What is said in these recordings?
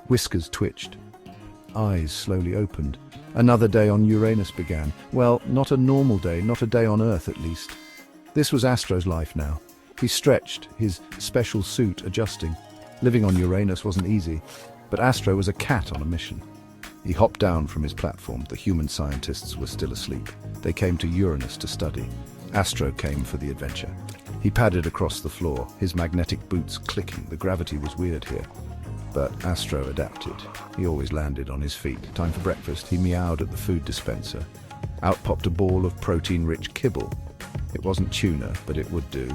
Whiskers twitched. Eyes slowly opened. Another day on Uranus began. Well, not a normal day, not a day on Earth at least. This was Astro's life now. He stretched, his special suit adjusting. Living on Uranus wasn't easy, but Astro was a cat on a mission. He hopped down from his platform. The human scientists were still asleep. They came to Uranus to study. Astro came for the adventure. He padded across the floor, his magnetic boots clicking. The gravity was weird here. But Astro adapted. He always landed on his feet. Time for breakfast. He meowed at the food dispenser. Out popped a ball of protein-rich kibble. It wasn't tuna, but it would do.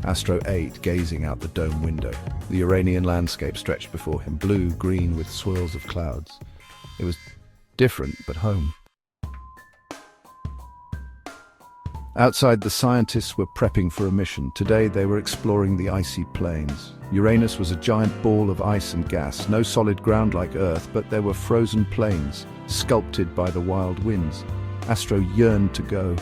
Astro ate, gazing out the dome window. The Uranian landscape stretched before him, blue, green, with swirls of clouds. It was different, but home. Outside, the scientists were prepping for a mission. Today, they were exploring the icy plains. Uranus was a giant ball of ice and gas, no solid ground like Earth, but there were frozen plains, sculpted by the wild winds. Astro yearned to go.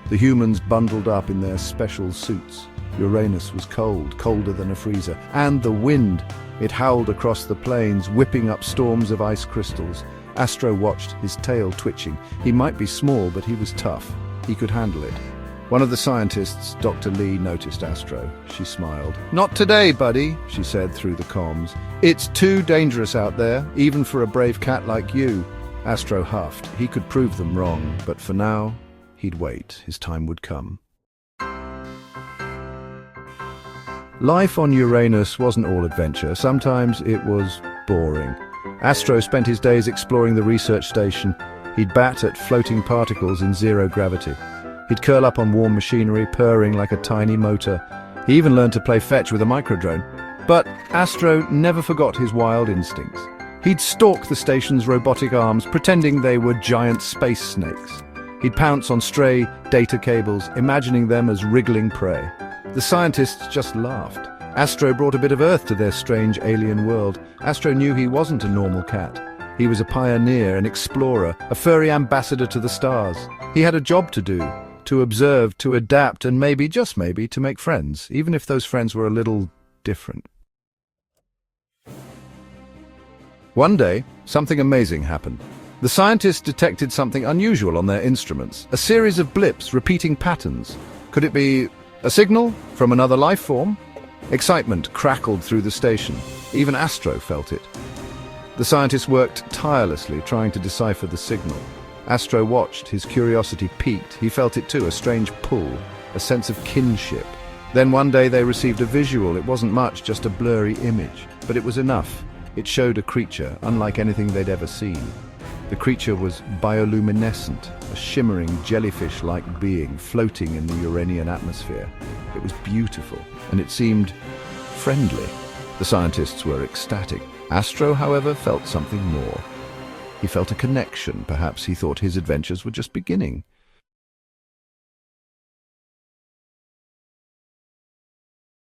The humans bundled up in their special suits. Uranus was cold, colder than a freezer. And the wind! It howled across the plains, whipping up storms of ice crystals. Astro watched, his tail twitching. He might be small, but he was tough. He could handle it. One of the scientists, Dr. Lee, noticed Astro. She smiled. "Not today, buddy," she said through the comms. "It's too dangerous out there, even for a brave cat like you." Astro huffed. He could prove them wrong, but for now, he'd wait. His time would come. Life on Uranus wasn't all adventure. Sometimes it was boring. Astro spent his days exploring the research station. He'd bat at floating particles in zero gravity. He'd curl up on warm machinery, purring like a tiny motor. He even learned to play fetch with a microdrone. But Astro never forgot his wild instincts. He'd stalk the station's robotic arms, pretending they were giant space snakes. He'd pounce on stray data cables, imagining them as wriggling prey. The scientists just laughed. Astro brought a bit of Earth to their strange alien world. Astro knew he wasn't a normal cat. He was a pioneer, an explorer, a furry ambassador to the stars. He had a job to do. To observe, to adapt, and maybe, just maybe, to make friends, even if those friends were a little different. One day, something amazing happened. The scientists detected something unusual on their instruments, a series of blips repeating patterns. Could it be a signal from another life form? Excitement crackled through the station. Even Astro felt it. The scientists worked tirelessly, trying to decipher the signal. Astro watched, his curiosity piqued. He felt it too, a strange pull, a sense of kinship. Then one day they received a visual. It wasn't much, just a blurry image. But it was enough. It showed a creature, unlike anything they'd ever seen. The creature was bioluminescent, a shimmering jellyfish-like being floating in the Uranian atmosphere. It was beautiful, and it seemed friendly. The scientists were ecstatic. Astro, however, felt something more. He felt a connection. Perhaps he thought his adventures were just beginning.